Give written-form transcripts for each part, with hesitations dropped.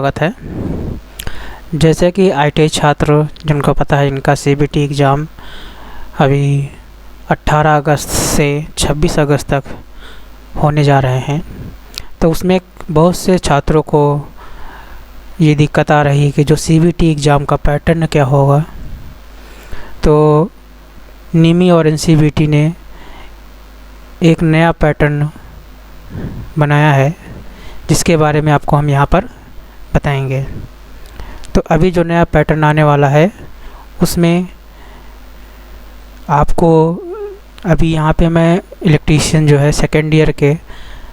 स्वागत है। जैसे कि आईटीआई छात्र जिनको पता है इनका सीबीटी एग्ज़ाम अभी 18 अगस्त से 26 अगस्त तक होने जा रहे हैं, तो उसमें बहुत से छात्रों को ये दिक्कत आ रही है कि जो सीबीटी एग्ज़ाम का पैटर्न क्या होगा। तो निमी और एनसीवीटी ने एक नया पैटर्न बनाया है जिसके बारे में आपको हम यहाँ पर बताएंगे। तो अभी जो नया पैटर्न आने वाला है उसमें आपको अभी यहाँ पे मैं इलेक्ट्रीशियन जो है सेकेंड ईयर के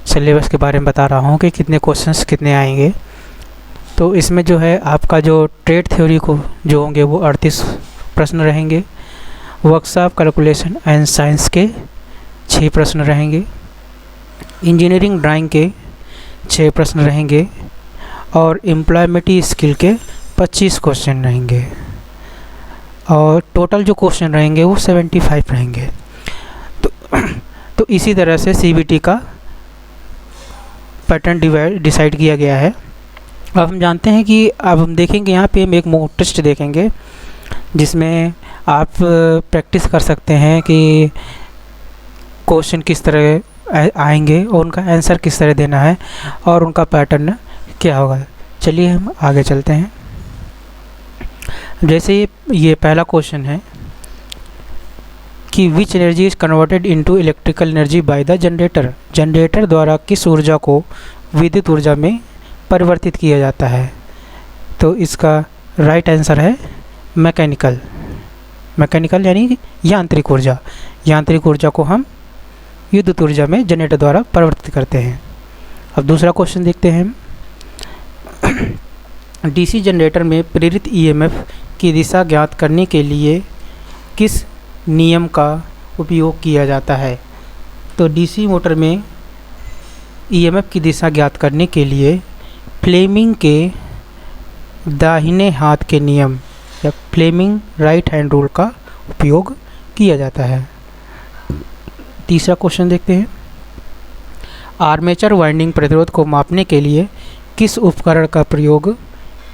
सिलेबस के बारे में बता रहा हूँ कि कितने क्वेश्चंस कितने आएंगे। तो इसमें जो है आपका जो ट्रेड थ्योरी को जो होंगे वो 38 प्रश्न रहेंगे, वर्कशॉप कैलकुलेशन एंड साइंस के 6 प्रश्न रहेंगे, इंजीनियरिंग ड्राइंग के 6 प्रश्न रहेंगे और एम्प्लॉयमेंटी स्किल के 25 क्वेश्चन रहेंगे और टोटल जो क्वेश्चन रहेंगे वो 75 रहेंगे। तो इसी तरह से सीबीटी का पैटर्न डिसाइड किया गया है। अब हम जानते हैं कि अब हम देखेंगे यहाँ पे हम एक मॉक टेस्ट देखेंगे जिसमें आप प्रैक्टिस कर सकते हैं कि क्वेश्चन किस तरह आएंगे और उनका आंसर किस तरह देना है और उनका पैटर्न क्या होगा। चलिए हम आगे चलते हैं। जैसे ये पहला क्वेश्चन है कि which energy is converted into electrical energy by the generator. Generator द्वारा किस ऊर्जा को विद्युत ऊर्जा में परिवर्तित किया जाता है। तो इसका राइट आंसर है मैकेनिकल। मैकेनिकल यानी यांत्रिक ऊर्जा। यांत्रिक ऊर्जा को हम विद्युत ऊर्जा में जनरेटर द्वारा परिवर्तित करते हैं। अब दूसरा क्वेश्चन देखते हैं। डीसी जनरेटर में प्रेरित ईएमएफ की दिशा ज्ञात करने के लिए किस नियम का उपयोग किया जाता है। तो डीसी मोटर में ईएमएफ की दिशा ज्ञात करने के लिए फ्लेमिंग के दाहिने हाथ के नियम या फ्लेमिंग राइट हैंड रूल का उपयोग किया जाता है। तीसरा क्वेश्चन देखते हैं। आर्मेचर वाइंडिंग प्रतिरोध को मापने के लिए किस उपकरण का प्रयोग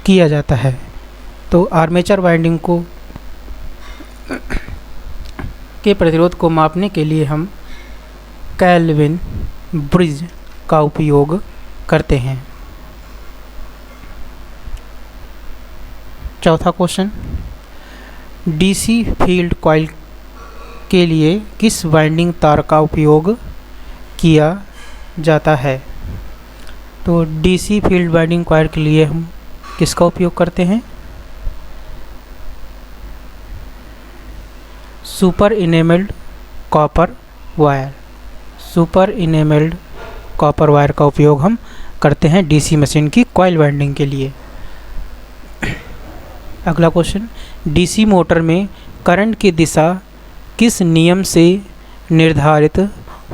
किया जाता है। तो आर्मेचर वाइंडिंग को के प्रतिरोध को मापने के लिए हम केल्विन ब्रिज का उपयोग करते हैं। चौथा क्वेश्चन। डीसी फील्ड कॉइल के लिए किस वाइंडिंग तार का उपयोग किया जाता है। तो डीसी फील्ड वाइंडिंग कॉइल के लिए हम किसका उपयोग करते हैं। Super enamelled copper wire. Super enamelled copper wire का उपयोग हम करते हैं डीसी मशीन की कॉइल वाइंडिंग के लिए। अगला क्वेश्चन। डीसी मोटर में करंट की दिशा किस नियम से निर्धारित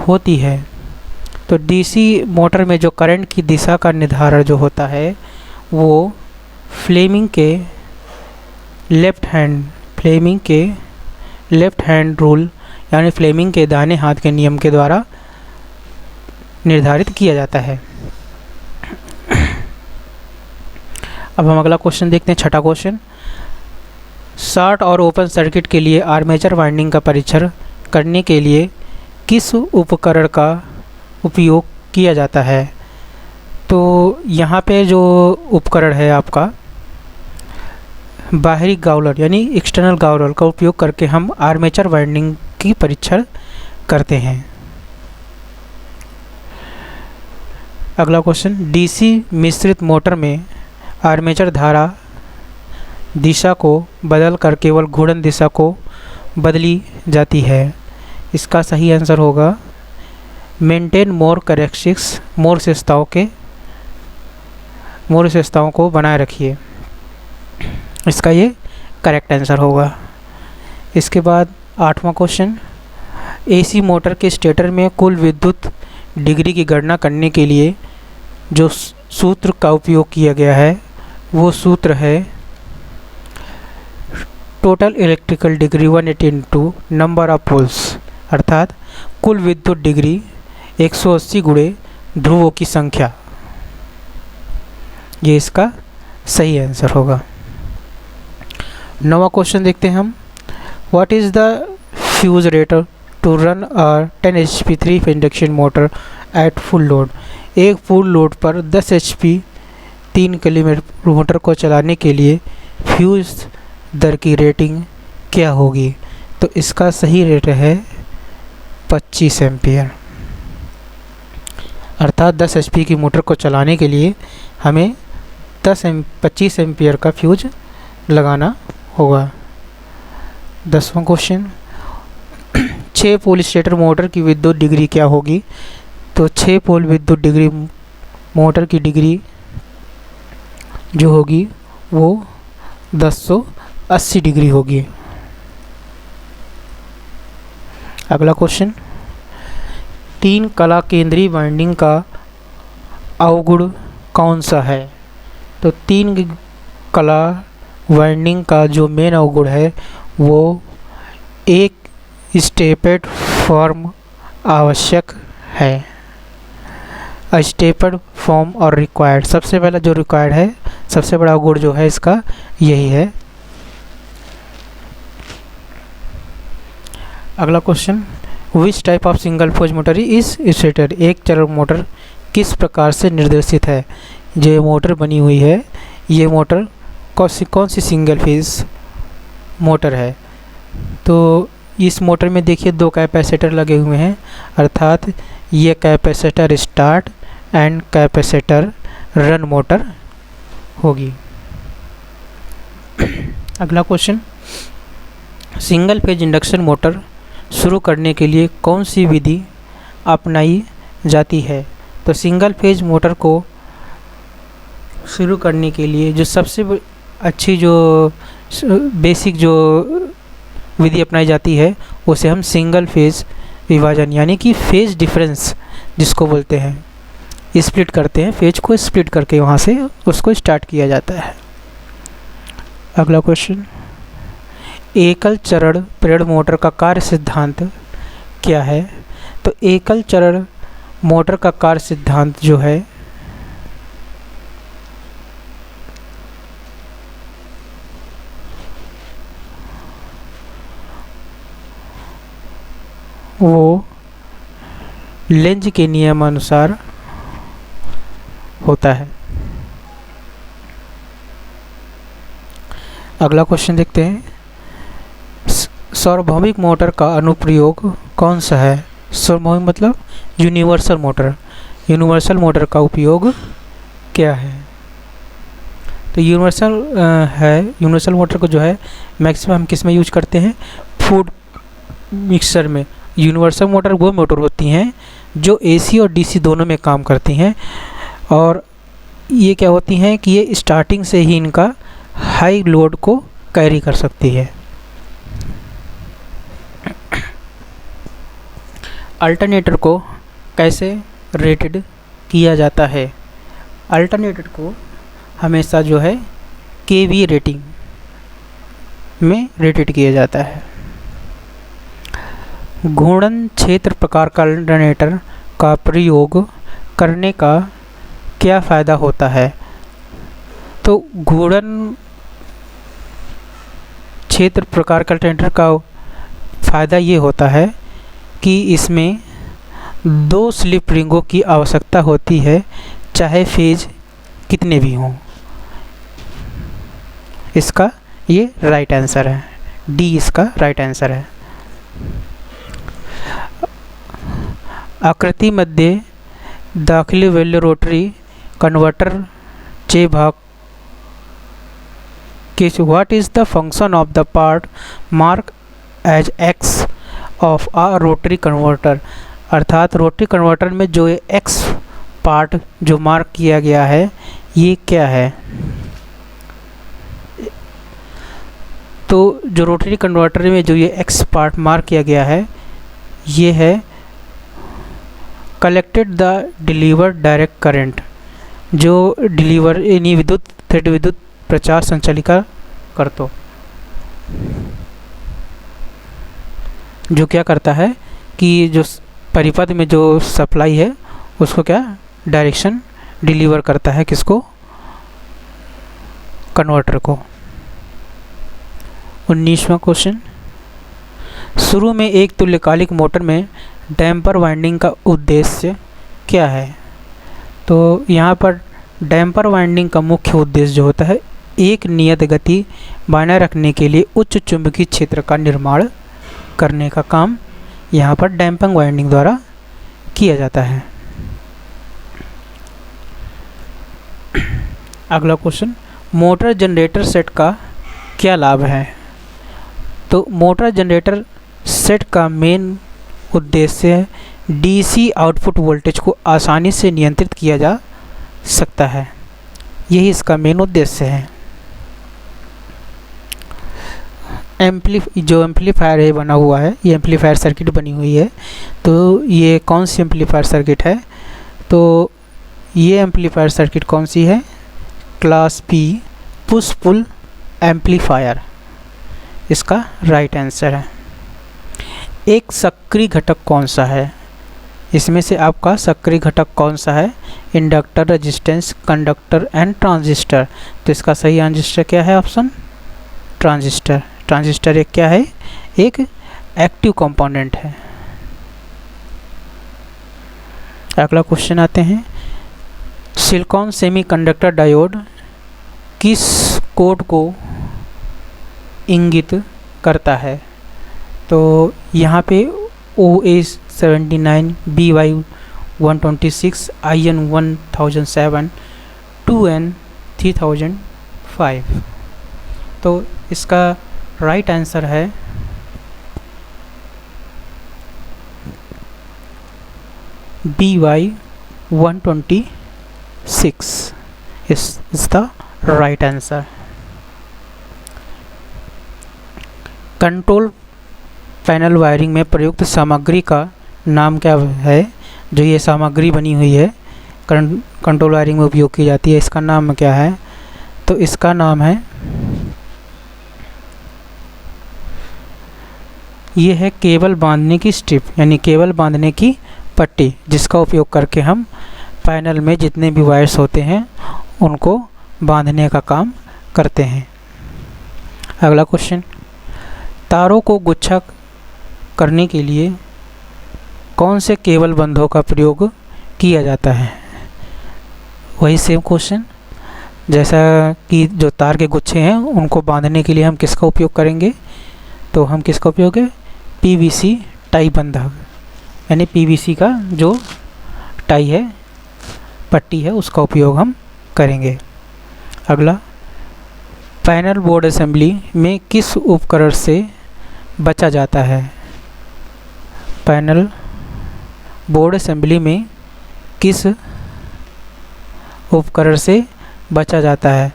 होती है। तो डीसी मोटर में जो करंट की दिशा का निर्धारण जो होता है वो फ्लेमिंग के लेफ्ट हैंड रूल यानी फ्लेमिंग के दाहिने हाथ के नियम के द्वारा निर्धारित किया जाता है। अब हम अगला क्वेश्चन देखते हैं। छठा क्वेश्चन। शॉर्ट और ओपन सर्किट के लिए आर्मेचर वाइंडिंग का परीक्षण करने के लिए किस उपकरण का उपयोग किया जाता है। तो यहाँ पे जो उपकरण है आपका बाहरी गाउलर यानी एक्सटर्नल गाउलर का उपयोग करके हम आर्मेचर वाइंडिंग की परीक्षण करते हैं। अगला क्वेश्चन। डीसी मिश्रित मोटर में आर्मेचर धारा दिशा को बदल कर केवल घूर्णन दिशा को बदली जाती है। इसका सही आंसर होगा मेंटेन मोर कैरेक्टरिस्टिक्स। मोर विशेषताओं को बनाए रखिए। इसका ये करेक्ट आंसर होगा। इसके बाद 8वां क्वेश्चन। एसी मोटर के स्टेटर में कुल विद्युत डिग्री की गणना करने के लिए जो सूत्र का उपयोग किया गया है वो सूत्र है total electrical degree 180 into number of poles, अर्थात कुल विद्युत डिग्री 180 गुणे ध्रुवों की संख्या। ये इसका सही आंसर होगा। 9वां क्वेश्चन देखते हैं हम। What is the fuse rate to run a 10 HP 3 induction motor at full load. एक फुल लोड पर 10 HP 3 किलोमीटर मोटर को चलाने के लिए फ्यूज दर की रेटिंग क्या होगी? तो इसका सही रेट है 25 एम्पियर। अर्थात 10 HP की मोटर को चलाने के लिए हमें 25 एम्पियर का फ्यूज लगाना होगा। 10वां क्वेश्चन। 6 पोल स्टेटर मोटर की विद्युत डिग्री क्या होगी? तो 6 पोल विद्युत डिग्री मोटर की डिग्री जो होगी वो 1080 डिग्री होगी। अगला क्वेश्चन। 3 कला केंद्रीय वाइंडिंग का अवगुण कौन सा है? तो 3 कला वाइंडिंग का जो मेन अवगुण है वो एक स्टेपेड फॉर्म आवश्यक है। स्टेपेड फॉर्म और रिक्वायर्ड, सबसे पहला जो रिक्वायर्ड है, सबसे बड़ा अवगुण जो है इसका यही है। अगला question. Which type of single phase motor is stator. एक चरण मोटर किस प्रकार से निर्देशित है? जो मोटर बनी हुई है ये मोटर कौन सी सिंगल फेज मोटर है? तो इस मोटर में देखिए 2 कैपेसिटर लगे हुए हैं, अर्थात ये capacitor start and capacitor run motor होगी। अगला question. Single phase induction motor शुरू करने के लिए कौन सी विधि अपनाई जाती है? तो सिंगल फेज मोटर को शुरू करने के लिए जो सबसे अच्छी जो बेसिक जो विधि अपनाई जाती है उसे हम सिंगल फेज विभाजन यानी कि फेज डिफरेंस जिसको बोलते हैं, स्प्लिट करते हैं, फेज को स्प्लिट करके वहाँ से उसको स्टार्ट किया जाता है। अगला क्वेश्चन। एकल चरण प्रेरण मोटर का कार्य सिद्धांत क्या है? तो एकल चरण मोटर का कार्य सिद्धांत जो है वो लेंज के नियमानुसार होता है। अगला क्वेश्चन देखते हैं। सार्वभौमिक मोटर का अनुप्रयोग कौन सा है? सार्वभौमिक मतलब यूनिवर्सल मोटर। यूनिवर्सल मोटर का उपयोग क्या है? तो यूनिवर्सल मोटर को जो है मैक्सिमम हम किस में यूज करते हैं? फूड मिक्सर में। यूनिवर्सल मोटर वो मोटर होती हैं जो AC और DC दोनों में काम करती हैं, और ये क्या होती हैं कि ये स्टार्टिंग से ही इनका हाई लोड को कैरी कर सकती है। अल्टरनेटर को कैसे रेटेड किया जाता है? अल्टरनेटर को हमेशा जो है KVA रेटिंग में रेटेड किया जाता है। घूर्णन क्षेत्र प्रकार का अल्टरनेटर का प्रयोग करने का क्या फ़ायदा होता है? तो घूर्णन क्षेत्र प्रकार का अल्टरनेटर का फ़ायदा ये होता है कि इसमें 2 स्लिप रिंगों की आवश्यकता होती है, चाहे फेज कितने भी हों। इसका ये राइट आंसर है, डी इसका राइट आंसर है। आकृति मध्ये दाखिली वैल्यू रोटरी कन्वर्टर चे भाग के what is the function of the part mark as X of a rotary converter. अर्थात रोटरी कन्वर्टर में जो एक्स पार्ट जो मार्क किया गया है ये क्या है? तो जो रोटरी कन्वर्टर में जो ये एक्स पार्ट मार्क किया गया है ये है collected the deliver direct current, जो डिलीवर यानी विद्युत थेट विद्युत प्रचार संचालिका करतो, जो क्या करता है कि जो परिपथ में जो सप्लाई है उसको क्या डायरेक्शन डिलीवर करता है, किसको? कन्वर्टर को। 19वां क्वेश्चन, शुरू में एक तुल्यकालिक मोटर में डैम्पर वाइंडिंग का उद्देश्य क्या है? तो यहाँ पर डैम्पर वाइंडिंग का मुख्य उद्देश्य जो होता है, एक नियत गति बनाए रखने के लिए उच्च चुंबकीय क्षेत्र का निर्माण करने का काम यहाँ पर डैम्पिंग वाइंडिंग द्वारा किया जाता है। अगला क्वेश्चन, मोटर जनरेटर सेट का क्या लाभ है? तो मोटर जनरेटर सेट का मेन उद्देश्य डीसी आउटपुट वोल्टेज को आसानी से नियंत्रित किया जा सकता है, यही इसका मेन उद्देश्य है। जो एम्पलीफायर है बना हुआ है, ये एम्पलीफायर सर्किट बनी हुई है, तो ये कौन सी एम्पलीफायर सर्किट है? तो ये एम्पलीफायर सर्किट कौन सी है? Class P push pull amplifier इसका राइट आंसर है। एक सक्रिय घटक कौन सा है? इसमें से आपका सक्रिय घटक कौन सा है? Inductor, resistance, conductor and transistor. तो इसका सही आंसर क्या है? Option transistor. ट्रांजिस्टर एक क्या है? एक एक्टिव कंपोनेंट है। अगला क्वेश्चन आते हैं, सिलिकॉन सेमीकंडक्टर डायोड किस कोड को इंगित करता है? तो यहाँ पे OA79, BY126, IN1007, 2N3005। तो इसका राइट आंसर है BY126 is the right answer। Control panel wiring में प्रयुक्त सामग्री का नाम क्या है? जो ये सामग्री बनी हुई है कंट्रोल वायरिंग में उपयोग की जाती है, इसका नाम क्या है? तो इसका नाम है, ये है केबल बांधने की स्ट्रिप, यानी केबल बांधने की पट्टी, जिसका उपयोग करके हम पैनल में जितने भी वायर्स होते हैं उनको बांधने का काम करते हैं। अगला क्वेश्चन, तारों को गुच्छा करने के लिए कौन से केबल बंधों का प्रयोग किया जाता है? वही सेम क्वेश्चन, जैसा कि जो तार के गुच्छे हैं उनको बांधने के लिए हम किसका उपयोग करेंगे? तो हम किसका उपयोग है? PVC टाई बंधक, यानी PVC का जो टाई है, पट्टी है, उसका उपयोग हम करेंगे। अगला, पैनल बोर्ड असेंबली में किस उपकरण से बचा जाता है? पैनल बोर्ड असेंबली में किस उपकरण से बचा जाता है?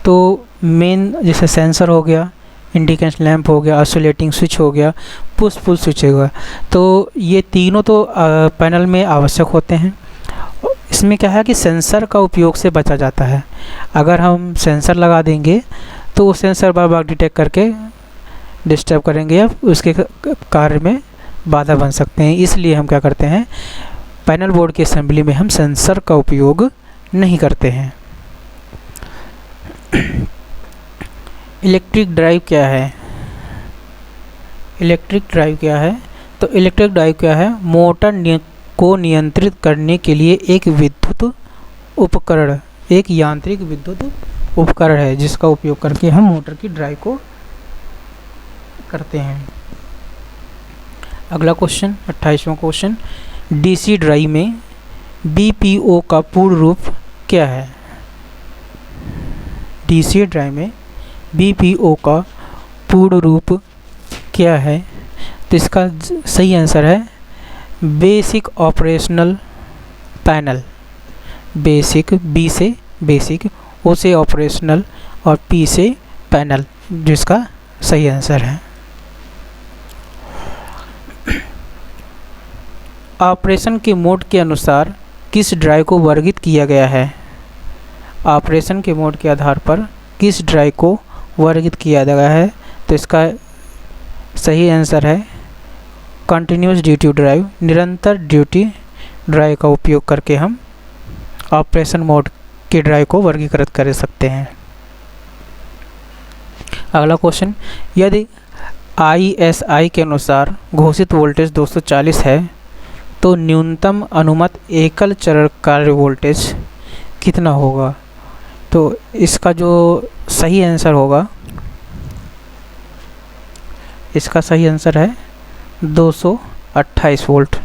तो मेन जैसे सेंसर हो गया, इंडिकेशन लैंप हो गया, आइसोलेटिंग स्विच हो गया, पुश पुल स्विच हो गया। तो ये तीनों तो पैनल में आवश्यक होते हैं। इसमें क्या है कि सेंसर का उपयोग से बचा जाता है। अगर हम सेंसर लगा देंगे तो वो सेंसर बार बार डिटेक्ट करके डिस्टर्ब करेंगे या उसके कार्य में बाधा बन सकते हैं। इसलिए हम क्या करते हैं, पैनल बोर्ड की असेंबली में हम सेंसर का उपयोग नहीं करते हैं। इलेक्ट्रिक ड्राइव क्या है? इलेक्ट्रिक ड्राइव क्या है? तो इलेक्ट्रिक ड्राइव क्या है? मोटर को नियंत्रित करने के लिए एक विद्युत उपकरण, एक यांत्रिक विद्युत उपकरण है, जिसका उपयोग करके हम मोटर की ड्राइव को करते हैं। अगला क्वेश्चन, 28वां क्वेश्चन, डीसी ड्राइव में BPO का पूर्ण रूप क्या है? डीसी ड्राइव में BPO का पूर्ण रूप क्या है? तो इसका सही आंसर है basic operational panel. Basic, B से बेसिक, O से ऑपरेशनल और P से पैनल, जिसका सही आंसर है। ऑपरेशन के मोड के अनुसार किस ड्राइव को वर्गीकृत किया गया है? ऑपरेशन के मोड के आधार पर किस ड्राइव को वर्गीकृत किया गया है? तो इसका सही आंसर है कंटिन्यूस ड्यूटी ड्राइव। निरंतर ड्यूटी ड्राइव का उपयोग करके हम ऑपरेशन मोड के ड्राइव को वर्गीकृत कर सकते हैं। अगला क्वेश्चन, यदि ISI के अनुसार घोषित वोल्टेज 240 है तो न्यूनतम अनुमत एकल चरण कार्य वोल्टेज कितना होगा? तो इसका जो सही आंसर होगा, इसका सही आंसर है 228 वोल्ट।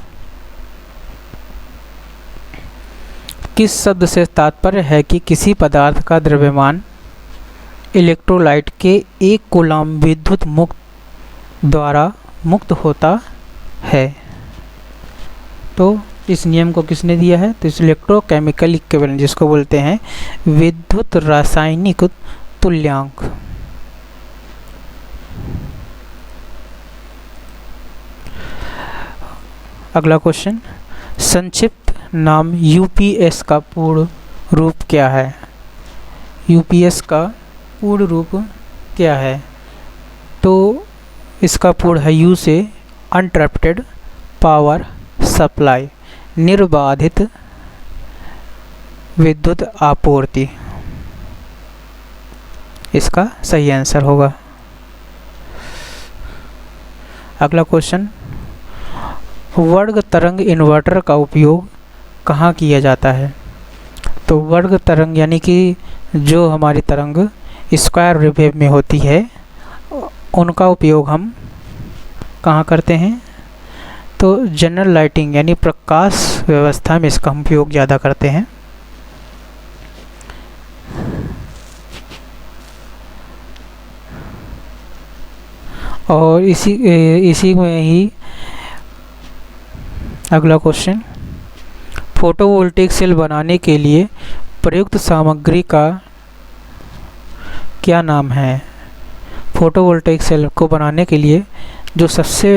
किस शब्द से तात्पर्य है कि किसी पदार्थ का द्रव्यमान इलेक्ट्रोलाइट के 1 कूलम्ब विद्युत मुक्त द्वारा मुक्त होता है? तो इस नियम को किसने दिया है? तो इस इलेक्ट्रोकेमिकल इक्विवेलेंट, जिसको बोलते हैं विद्युत रासायनिक तुल्यांक। अगला क्वेश्चन, संक्षिप्त नाम UPS का पूर्ण रूप क्या है? UPS का पूर्ण रूप क्या है? तो इसका पूर्ण है U से अनट्रप्टेड पावर सप्लाई, निर्बाधित विद्युत आपूर्ति। इसका सही आंसर होगा। अगला क्वेश्चन, वर्ग तरंग इन्वर्टर का उपयोग कहाँ किया जाता है? तो वर्ग तरंग यानी कि जो हमारी तरंग स्क्वायर वेव में होती है, उनका उपयोग हम कहाँ करते हैं? तो जनरल लाइटिंग यानी प्रकाश व्यवस्था में इसका हम उपयोग ज़्यादा करते हैं। और इसी में ही अगला क्वेश्चन, फोटोवोल्टेइक सेल बनाने के लिए प्रयुक्त सामग्री का क्या नाम है? फोटोवोल्टेइक सेल को बनाने के लिए जो सबसे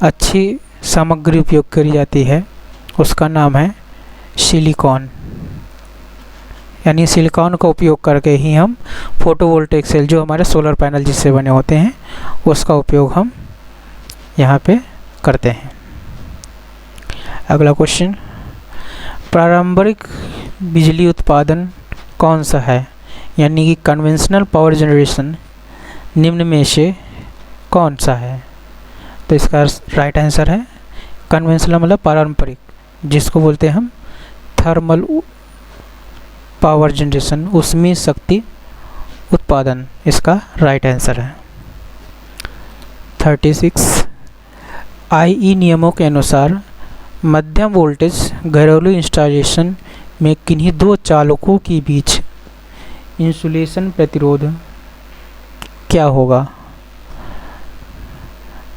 अच्छी सामग्री उपयोग करी जाती है उसका नाम है सिलिकॉन। यानी सिलिकॉन का उपयोग करके ही हम फोटोवोल्टेइक सेल, जो हमारे सोलर पैनल जिससे बने होते हैं, उसका उपयोग हम यहाँ पे करते हैं। अगला क्वेश्चन, पारंपरिक बिजली उत्पादन कौन सा है? यानी कि कन्वेंशनल पावर जनरेशन निम्न में से कौन सा है? तो इसका राइट आंसर है कन्वेंशनल मतलब पारंपरिक, जिसको बोलते हैं हम थर्मल पावर जनरेशन, ऊष्मीय शक्ति उत्पादन। इसका राइट आंसर है। 36, IE नियमों के अनुसार मध्यम वोल्टेज घरेलू इंस्टॉलेशन में किन्हीं दो चालकों के बीच इंसुलेशन प्रतिरोध क्या होगा?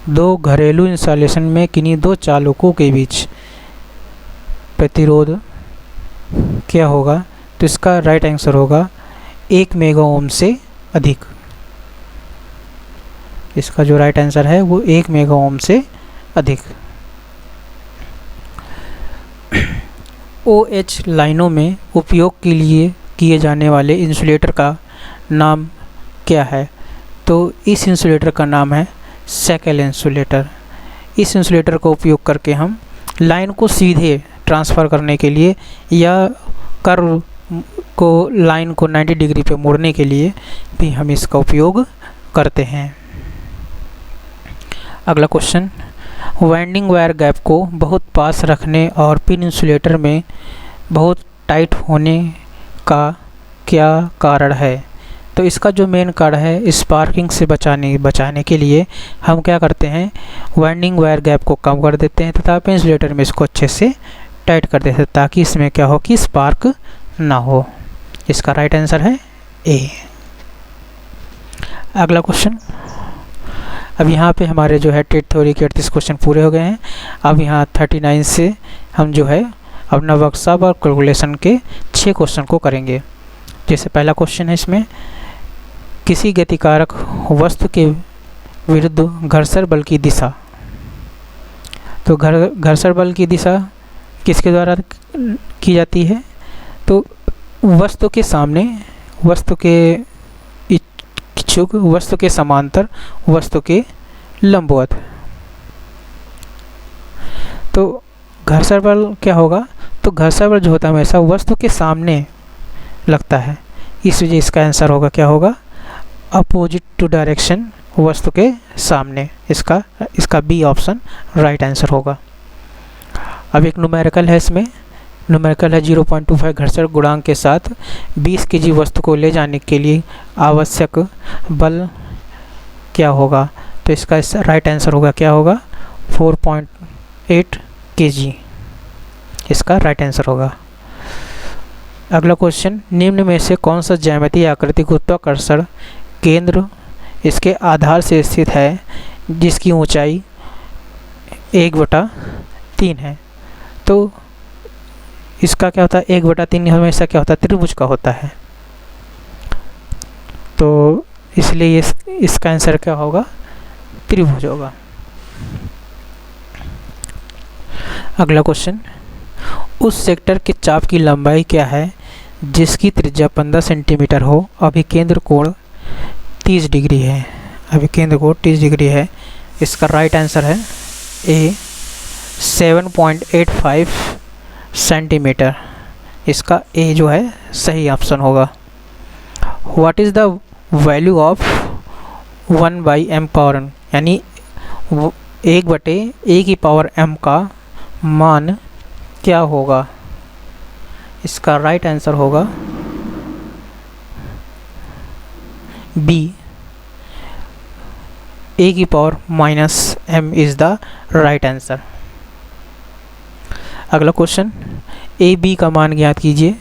दो घरेलू इंस्टॉलेशन में किन्हीं दो चालकों के बीच प्रतिरोध क्या होगा? तो इसका राइट आंसर होगा 1 मेगा ओम से अधिक। इसका जो राइट आंसर है वो 1 मेगा ओम से अधिक। OH लाइनों में उपयोग के लिए किए जाने वाले इंसुलेटर का नाम क्या है? तो इस इंसुलेटर का नाम है सेकेल इंसुलेटर। इस इंसुलेटर का उपयोग करके हम लाइन को सीधे ट्रांसफ़र करने के लिए या कर्व को लाइन को 90 डिग्री पे मोड़ने के लिए भी हम इसका उपयोग करते हैं। अगला क्वेश्चन, वाइंडिंग वायर गैप को बहुत पास रखने और पिन इंसुलेटर में बहुत टाइट होने का क्या कारण है? तो इसका जो मेन कारण है, स्पार्किंग से बचाने के लिए हम क्या करते हैं, वाइंडिंग वायर गैप को कम कर देते हैं तथा पिन इंसुलेटर में इसको अच्छे से टाइट कर देते हैं ताकि इसमें क्या हो कि स्पार्क ना हो। इसका राइट आंसर है ए। अगला क्वेश्चन, अब यहाँ पे हमारे जो है टेट थ्योरी के 38 क्वेश्चन पूरे हो गए हैं। अब यहाँ 39 से हम जो है अपना वर्कशॉप और कैलकुलेशन के 6 क्वेश्चन को करेंगे। जैसे पहला क्वेश्चन है इसमें, किसी गतिकारक वस्तु के विरुद्ध घर्षण बल की दिशा। तो घर्षण बल की दिशा किसके द्वारा की जाती है? तो वस्तु के सामने, वस्तु के इच्छुक, वस्तु के समांतर, वस्तु के लंबवत। तो घर्षण बल क्या होगा? तो घर्षण बल जो होता है हमेशा वस्तु के सामने लगता है, इस वजह इसका आंसर होगा क्या होगा? अपोजिट टू डायरेक्शन, वस्तु के सामने। इसका बी ऑप्शन राइट आंसर होगा। अब एक न्यूमेरिकल है, इसमें न्यूमेरिकल है 0.25 घर्षण गुणांक के साथ 20 kg वस्तु को ले जाने के लिए आवश्यक बल क्या होगा। तो इसका राइट आंसर होगा, क्या होगा, 4.8 kg इसका राइट आंसर होगा। अगला क्वेश्चन, निम्न में से कौन सा ज्यामितीय आकृति गुरुत्वाकर्षण केंद्र इसके आधार से स्थित है जिसकी ऊंचाई 1/3 है। तो इसका क्या होता है, 1/3 हमेशा क्या होता है, त्रिभुज का होता है। तो इसलिए इसका आंसर क्या होगा, त्रिभुज होगा। अगला क्वेश्चन, उस सेक्टर के चाप की लंबाई क्या है जिसकी त्रिज्या 15 सेंटीमीटर हो, अभिकेंद्र कोण 30 डिग्री है। अभिकेंद्र कोण 30 डिग्री है। इसका राइट आंसर है ए 7.85 सेंटीमीटर। इसका ए जो है सही ऑप्शन होगा। What is the value of 1/m power n, यानी 1/a⁻m का मान क्या होगा। इसका राइट आंसर होगा B, a⁻m is the right answer. अगला क्वेश्चन, ए बी का मान ज्ञात कीजिए।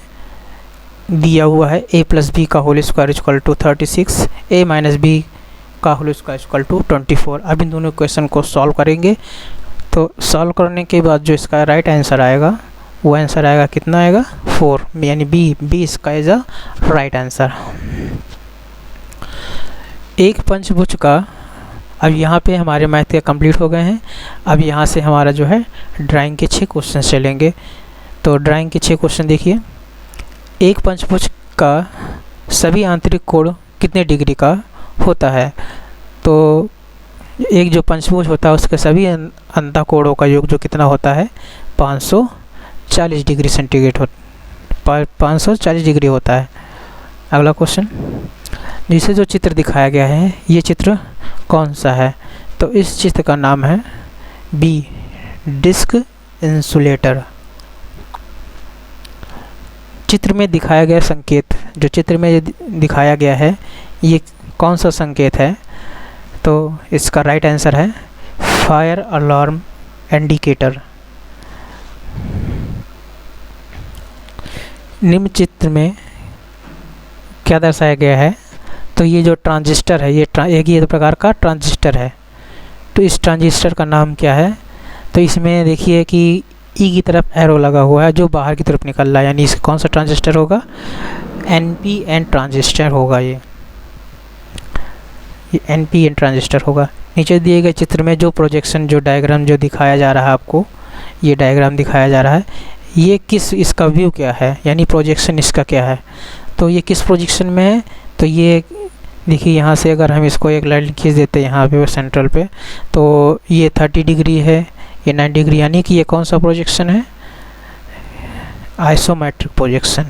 दिया हुआ है a + b का whole square equal to 36, a - b का होल स्क्वायर इक्वल टू 24। अब इन दोनों क्वेश्चन को सॉल्व करेंगे। तो सॉल्व करने के बाद जो इसका राइट आंसर आएगा वो आंसर आएगा, कितना आएगा, 4, यानी बी इसका इज अ राइट आंसर। एक पंचभुज का, अब यहाँ पे हमारे मैथ के कंप्लीट हो गए हैं। अब यहाँ से हमारा जो है ड्राइंग के 6 क्वेश्चन चलेंगे। तो ड्राइंग के 6 क्वेश्चन देखिए। एक पंचभुज का सभी आंतरिक कोण कितने डिग्री का होता है। तो एक जो पंचभुज होता है उसके सभी अंतःकोणों का योग जो कितना होता है, 540 डिग्री सेंटीग्रेड 540 डिग्री होता है। अगला क्वेश्चन, जिसे जो चित्र दिखाया गया है ये चित्र कौन सा है। तो इस चित्र का नाम है बी, डिस्क इंसुलेटर। चित्र में दिखाया गया संकेत, जो चित्र में दिखाया गया है ये कौन सा संकेत है। तो इसका राइट आंसर है फायर अलार्म इंडिकेटर। निम्न चित्र में क्या दर्शाया गया है। तो ये जो ट्रांजिस्टर है, ये एक प्रकार का ट्रांजिस्टर है। तो इस ट्रांजिस्टर का नाम क्या है। तो इसमें देखिए कि ई की तरफ एरो लगा हुआ है जो बाहर की तरफ निकल रहा है, यानी इसका कौन सा ट्रांजिस्टर होगा, NPN ट्रांजिस्टर होगा। ये NPN ट्रांजिस्टर होगा। नीचे दिए गए चित्र में जो प्रोजेक्शन, जो डायग्राम जो दिखाया जा रहा है आपको, ये डायग्राम दिखाया जा रहा है, ये किस, इसका व्यू क्या है, यानी प्रोजेक्शन इसका क्या है। तो ये किस प्रोजेक्शन में है। तो ये देखिए यहाँ से अगर हम इसको एक लाइन खींच देते हैं यहाँ पे सेंट्रल पे, तो ये 30 डिग्री है, ये 9 डिग्री, यानी कि ये कौन सा प्रोजेक्शन है, आइसोमेट्रिक प्रोजेक्शन।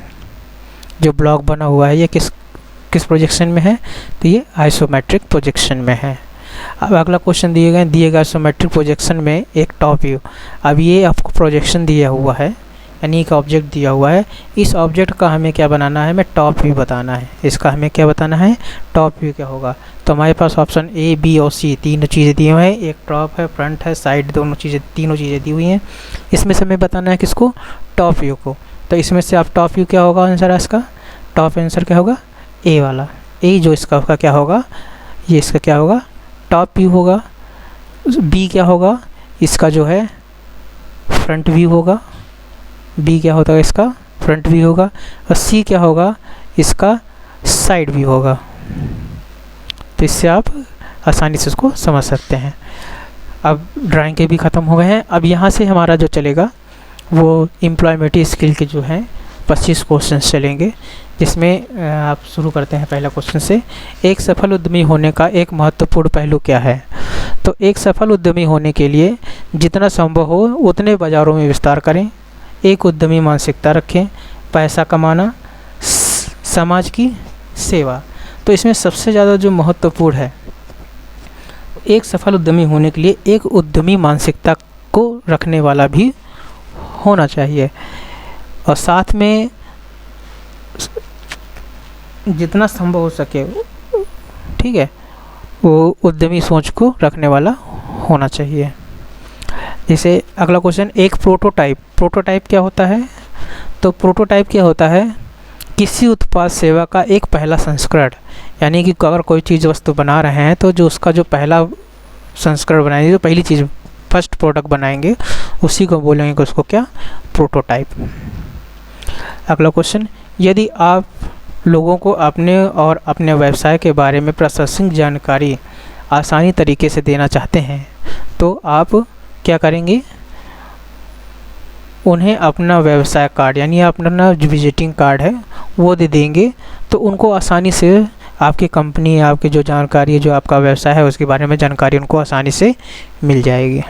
जो ब्लॉक बना हुआ है ये किस प्रोजेक्शन में है। तो ये आइसोमेट्रिक प्रोजेक्शन में है। अब अगला क्वेश्चन दिए गए आइसोमेट्रिक प्रोजेक्शन में एक टॉप व्यू। अब ये आपको प्रोजेक्शन दिया हुआ है, यानी एक ऑब्जेक्ट दिया हुआ है। इस ऑब्जेक्ट का हमें क्या बनाना है, हमें टॉप व्यू बताना है। इसका हमें क्या बताना है, टॉप व्यू क्या होगा। तो हमारे पास ऑप्शन A, B और C तीनों चीज़ें दी हुई हैं। एक टॉप है, फ्रंट है, साइड, तीनों चीज़ें दी हुई हैं। इसमें से हमें बताना है किसको, टॉप व्यू को। तो इसमें से आप टॉप व्यू क्या होगा आंसर है इसका, टॉप आंसर क्या होगा, A वाला। A जो इसका क्या होगा, ये इसका क्या होगा, टॉप व्यू होगा। B क्या होगा, इसका जो है फ्रंट व्यू होगा। B क्या होता है, इसका फ्रंट व्यू होगा। और C क्या होगा, इसका साइड व्यू होगा। तो इससे आप आसानी से उसको समझ सकते हैं। अब ड्राइंग के भी ख़त्म हो गए हैं। अब यहाँ से हमारा जो चलेगा वो एम्प्लॉयमेंट स्किल के जो हैं 25 क्वेश्चन चलेंगे, जिसमें आप शुरू करते हैं पहला क्वेश्चन से। एक सफल उद्यमी होने का एक महत्वपूर्ण पहलू क्या है। तो एक सफल उद्यमी होने के लिए जितना संभव हो उतने बाज़ारों में विस्तार करें, एक उद्यमी मानसिकता रखें, पैसा कमाना, समाज की सेवा। तो इसमें सबसे ज़्यादा जो महत्वपूर्ण है, एक सफल उद्यमी होने के लिए एक उद्यमी मानसिकता को रखने वाला भी होना चाहिए, और साथ में जितना संभव हो सके, ठीक है, वो उद्यमी सोच को रखने वाला होना चाहिए। जैसे अगला क्वेश्चन, एक प्रोटोटाइप क्या होता है? तो प्रोटोटाइप क्या होता है? किसी उत्पाद सेवा का एक पहला संस्करण, यानी कि अगर कोई चीज़ वस्तु बना रहे हैं तो जो उसका जो पहला संस्करण बनाएंगे, जो पहली चीज़ फर्स्ट प्रोडक्ट बनाएंगे, उसी को बोलेंगे कि उसको क्या? प्रोटोटाइप। अगला क्वेश्चन, यदि आप लोगों को अपने और अपने व्यवसाय के बारे में प्रशंसनीय जानकारी आसानी तरीके से देना चाहते हैं तो आप क्या करेंगे? उन्हें अपना व्यवसाय कार्ड, यानी अपना जो विजिटिंग कार्ड है वो दे देंगे, तो उनको आसानी से आपकी कंपनी, आपकी जो जानकारी है, जो आपका व्यवसाय है उसके बारे में जानकारी उनको आसानी से मिल जाएगी।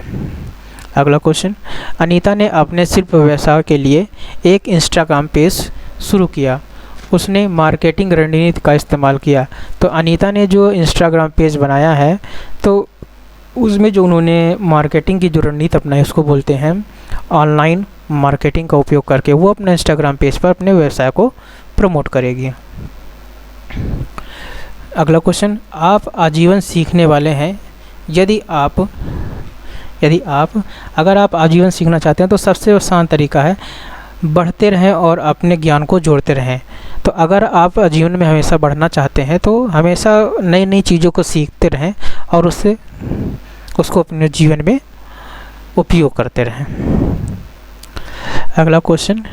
अगला क्वेश्चन, अनीता ने अपने शिल्प व्यवसाय के लिए एक इंस्टाग्राम पेज शुरू किया, उसने मार्केटिंग रणनीति का इस्तेमाल किया। तो अनीता ने जो इंस्टाग्राम पेज बनाया है, तो उसमें जो उन्होंने मार्केटिंग की जो रणनीति अपनाई उसको बोलते हैं ऑनलाइन मार्केटिंग का उपयोग करके वो अपने इंस्टाग्राम पेज पर अपने व्यवसाय को प्रमोट करेगी। अगला क्वेश्चन, आप आजीवन सीखने वाले हैं। अगर आप आजीवन सीखना चाहते हैं तो सबसे आसान तरीका है बढ़ते रहें और अपने ज्ञान को जोड़ते रहें। तो अगर आप जीवन में हमेशा बढ़ना चाहते हैं तो हमेशा नई नई चीज़ों को सीखते रहें और उसको अपने जीवन में उपयोग करते रहें। अगला क्वेश्चन,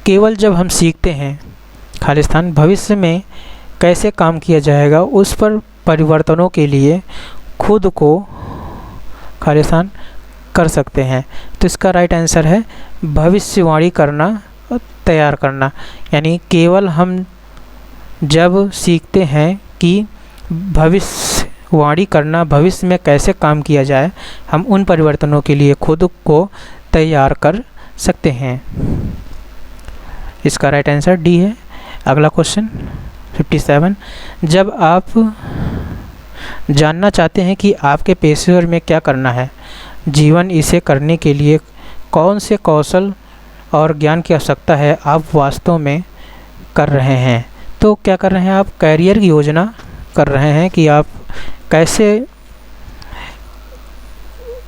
केवल जब हम सीखते हैं खालिस्तान भविष्य में कैसे काम किया जाएगा उस पर परिवर्तनों के लिए खुद को खालिस्तान कर सकते हैं। तो इसका राइट आंसर है भविष्यवाणी करना और तैयार करना। यानी केवल हम जब सीखते हैं कि भविष्यवाणी करना, भविष्य में कैसे काम किया जाए, हम उन परिवर्तनों के लिए खुद को तैयार कर सकते हैं। इसका राइट आंसर डी है। अगला क्वेश्चन 57, जब आप जानना चाहते हैं कि आपके पेशेवर में क्या करना है, जीवन इसे करने के लिए कौन से कौशल और ज्ञान की आवश्यकता है, आप वास्तव में कर रहे हैं। तो क्या कर रहे हैं? आप कैरियर की योजना कर रहे हैं कि आप कैसे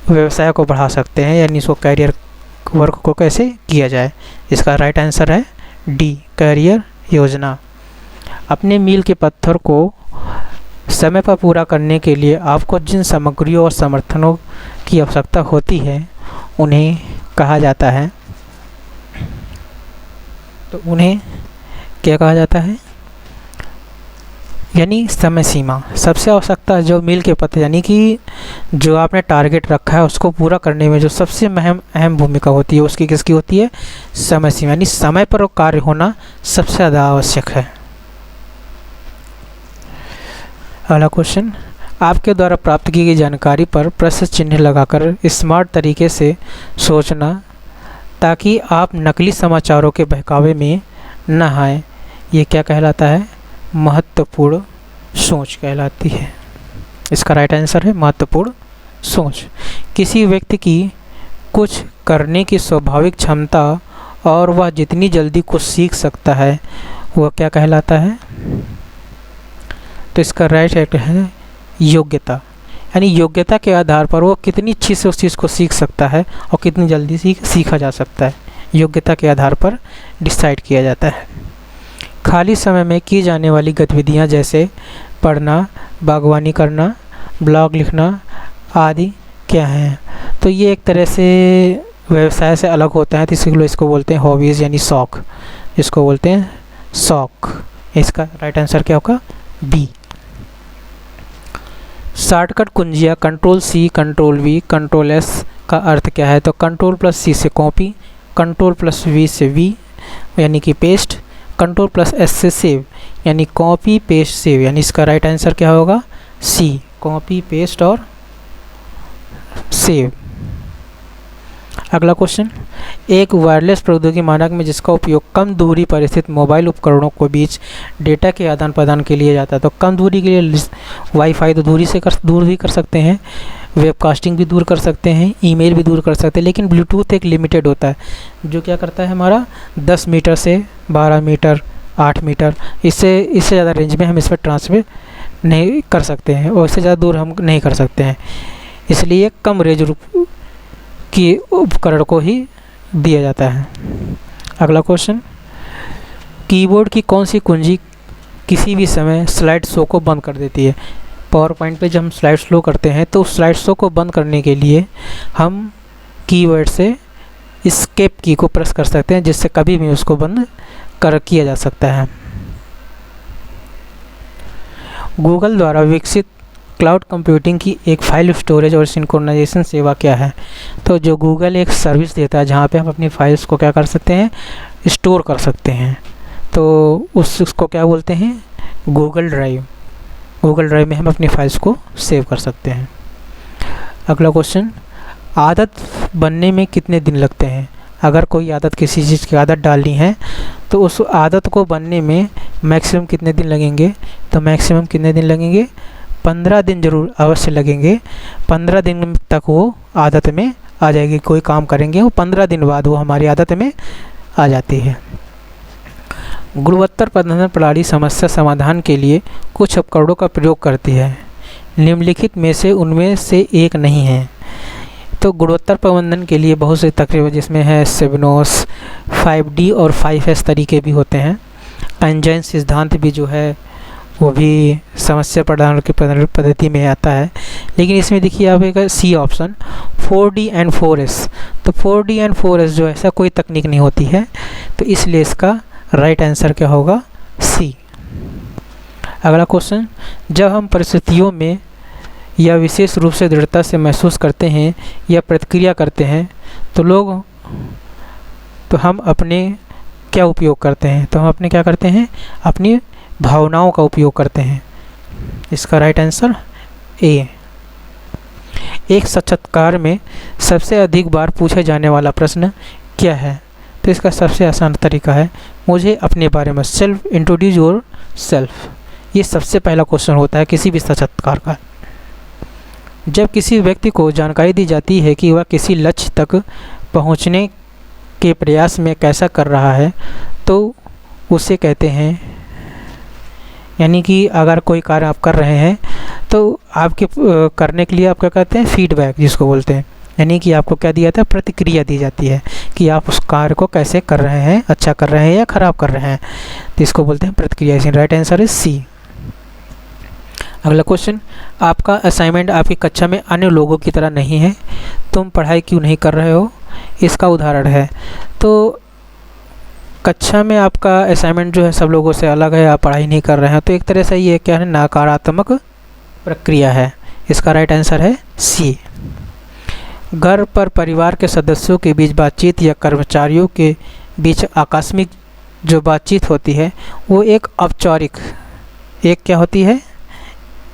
व्यवसाय को बढ़ा सकते हैं, यानी इसको कैरियर वर्क को कैसे किया जाए। इसका राइट आंसर है डी, कैरियर योजना। अपने मील के पत्थर को समय पर पूरा करने के लिए आपको जिन सामग्रियों और समर्थनों की आवश्यकता होती है उन्हें कहा जाता है, तो उन्हें क्या कहा जाता है? यानी समय सीमा। सबसे आवश्यकता जो मील के पत्थर, यानी कि जो आपने टारगेट रखा है उसको पूरा करने में जो सबसे अहम भूमिका होती है उसकी किसकी होती है? समय सीमा। यानी समय पर कार्य होना सबसे ज़्यादा आवश्यक है। अगला क्वेश्चन, आपके द्वारा प्राप्त की गई जानकारी पर प्रश्न चिन्ह लगाकर स्मार्ट तरीके से सोचना ताकि आप नकली समाचारों के बहकावे में न आए, ये क्या कहलाता है? महत्वपूर्ण सोच कहलाती है। इसका राइट आंसर है महत्वपूर्ण सोच। किसी व्यक्ति की कुछ करने की स्वाभाविक क्षमता और वह जितनी जल्दी कुछ सीख सकता है वह क्या कहलाता है? तो इसका राइट आंसर है योग्यता। यानी योग्यता के आधार पर वो कितनी अच्छी से उस चीज़ को सीख सकता है और कितनी जल्दी सीखा जा सकता है, योग्यता के आधार पर डिसाइड किया जाता है। खाली समय में की जाने वाली गतिविधियां जैसे पढ़ना, बागवानी करना, ब्लॉग लिखना आदि क्या हैं? तो ये एक तरह से व्यवसाय से अलग होता है, तो इसलिए इसको बोलते हैं हॉबीज़, यानी शौक, इसको बोलते हैं शौक। इसका राइट आंसर क्या होगा? बी। शॉर्टकट कुंजियाँ कंट्रोल-C, कंट्रोल-V, कंट्रोल-S का अर्थ क्या है? तो कंट्रोल+C से कॉपी, कंट्रोल+V से वी यानी कि पेस्ट, कंट्रोल+S से सेव यानी कॉपी पेस्ट सेव। यानी इसका राइट आंसर क्या होगा? सी, कॉपी पेस्ट और सेव। अगला क्वेश्चन, एक वायरलेस प्रौद्योगिकी मानक में जिसका उपयोग कम दूरी पर स्थित मोबाइल उपकरणों के बीच डेटा के आदान प्रदान के लिए जाता है। तो कम दूरी के लिए वाईफाई तो दूर भी कर सकते हैं, वेबकास्टिंग भी दूर कर सकते हैं, ईमेल भी दूर कर सकते हैं, लेकिन ब्लूटूथ एक लिमिटेड होता है जो क्या करता है हमारा 10 मीटर से 12 मीटर 8 मीटर, इससे ज़्यादा रेंज में हम इस पर ट्रांसमिट नहीं कर सकते हैं और इससे ज़्यादा दूर हम नहीं कर सकते हैं, इसलिए कम रेंज की उपकरण को ही दिया जाता है। अगला क्वेश्चन, कीबोर्ड की कौन सी कुंजी किसी भी समय स्लाइड शो को बंद कर देती है? पावर पॉइंट पर जब हम स्लाइड शो करते हैं तो स्लाइड शो को बंद करने के लिए हम कीबोर्ड से एस्केप की को प्रेस कर सकते हैं, जिससे कभी भी उसको बंद किया जा सकता है। गूगल द्वारा विकसित क्लाउड कंप्यूटिंग की एक फाइल स्टोरेज और सिंक्रोनाइजेशन सेवा क्या है? तो जो गूगल एक सर्विस देता है जहाँ पे हम अपनी फाइल्स को क्या कर सकते हैं, स्टोर कर सकते हैं, तो उसको क्या बोलते हैं, गूगल ड्राइव। गूगल ड्राइव में हम अपनी फाइल्स को सेव कर सकते हैं। अगला क्वेश्चन, आदत बनने में कितने दिन लगते हैं? अगर कोई आदत, किसी चीज़ की आदत डालनी है तो उस आदत को बनने में मैक्सिमम कितने दिन लगेंगे? तो मैक्सिमम कितने दिन लगेंगे? 15 दिन जरूर अवश्य लगेंगे। 15 दिन तक वो आदत में आ जाएगी। कोई काम करेंगे वो 15 दिन बाद वो हमारी आदत में आ जाती है। गुणवत्ता प्रबंधन प्रणाली समस्या समाधान के लिए कुछ उपकरणों का प्रयोग करती है, निम्नलिखित में से उनमें से एक नहीं है। तो गुणवत्ता प्रबंधन के लिए बहुत से तकनीक जिसमें है सेबनोस, 5D और 5S तरीके भी होते हैं। एंजाइन सिद्धांत भी जो है वो भी समस्या प्रबंधन की पद्धति में आता है, लेकिन इसमें देखिए आप एक C option 4D and 4S। तो 4D एंड 4S जो ऐसा कोई तकनीक नहीं होती है, तो इसलिए इसका राइट आंसर क्या होगा? सी। अगला क्वेश्चन, जब हम परिस्थितियों में या विशेष रूप से दृढ़ता से महसूस करते हैं या प्रतिक्रिया करते हैं तो हम अपने क्या उपयोग करते हैं? तो हम अपने क्या करते हैं? अपनी भावनाओं का उपयोग करते हैं। इसका राइट आंसर ए। एक साक्षात्कार में सबसे अधिक बार पूछे जाने वाला प्रश्न क्या है? तो इसका सबसे आसान तरीका है मुझे अपने बारे में, सेल्फ इंट्रोड्यूस योर सेल्फ। ये सबसे पहला क्वेश्चन होता है किसी भी साक्षात्कार का। जब किसी व्यक्ति को जानकारी दी जाती है कि वह किसी लक्ष्य तक पहुंचने के प्रयास में कैसा कर रहा है तो उसे कहते हैं, यानी कि अगर कोई कार्य आप कर रहे हैं तो आपके करने के लिए आप क्या कहते हैं? फीडबैक जिसको बोलते हैं, यानी कि आपको क्या दिया जाता है? प्रतिक्रिया दी जाती है कि आप उस कार्य को कैसे कर रहे हैं, अच्छा कर रहे हैं या ख़राब कर रहे हैं, तो इसको बोलते हैं प्रतिक्रिया। इसलिए राइट आंसर इज सी। अगला क्वेश्चन, आपका असाइनमेंट आपकी कक्षा में अन्य लोगों की तरह नहीं है, तुम पढ़ाई क्यों नहीं कर रहे हो? इसका उदाहरण है, तो कक्षा में आपका असाइनमेंट जो है सब लोगों से अलग है, आप पढ़ाई नहीं कर रहे हैं, तो एक तरह से ये क्या है? नकारात्मक प्रक्रिया है। इसका राइट आंसर है सी। घर पर परिवार के सदस्यों के बीच बातचीत या कर्मचारियों के बीच आकस्मिक जो बातचीत होती है वो एक औपचारिक क्या होती है?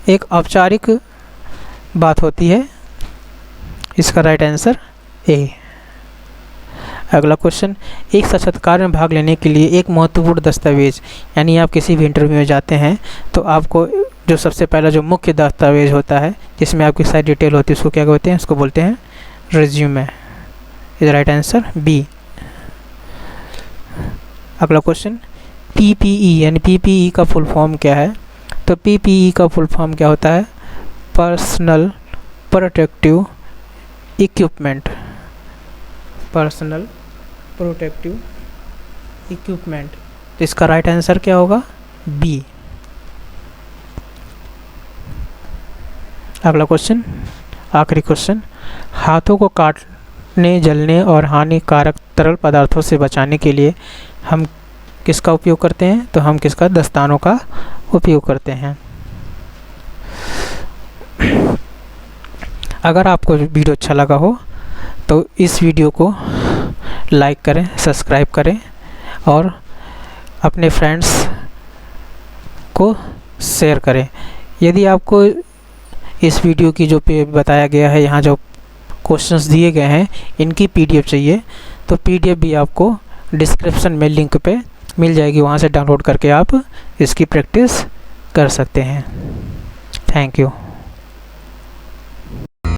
एक औपचारिक बात होती है। इसका राइट आंसर ए। अगला क्वेश्चन, एक साक्षात्कार में भाग लेने के लिए एक महत्वपूर्ण दस्तावेज, यानी आप किसी भी इंटरव्यू में जाते हैं तो आपको जो सबसे पहला जो मुख्य दस्तावेज होता है जिसमें आपकी सारी डिटेल होती है उसको क्या कहते हैं? उसको बोलते हैं resume. Is right answer B. अगला क्वेश्चन, PPE यानी PPE का फुल फॉर्म क्या है? तो PPE का फुल फॉर्म क्या होता है? Personal protective equipment. Personal protective equipment. तो इसका राइट आंसर क्या होगा? बी। अगला क्वेश्चन, आखिरी क्वेश्चन, हाथों को काटने, जलने और हानिकारक तरल पदार्थों से बचाने के लिए हम किसका उपयोग करते हैं? तो हम किसका? दस्तानों का उपयोग करते हैं। अगर आपको वीडियो अच्छा लगा हो तो इस वीडियो को लाइक करें, सब्सक्राइब करें और अपने फ्रेंड्स को शेयर करें। यदि आपको इस वीडियो की जो पे बताया गया है, यहाँ जो क्वेश्चंस दिए गए हैं, इनकी PDF चाहिए तो PDF भी आपको डिस्क्रिप्शन में लिंक पे मिल जाएगी, वहाँ से डाउनलोड करके आप इसकी प्रैक्टिस कर सकते हैं। Thank you.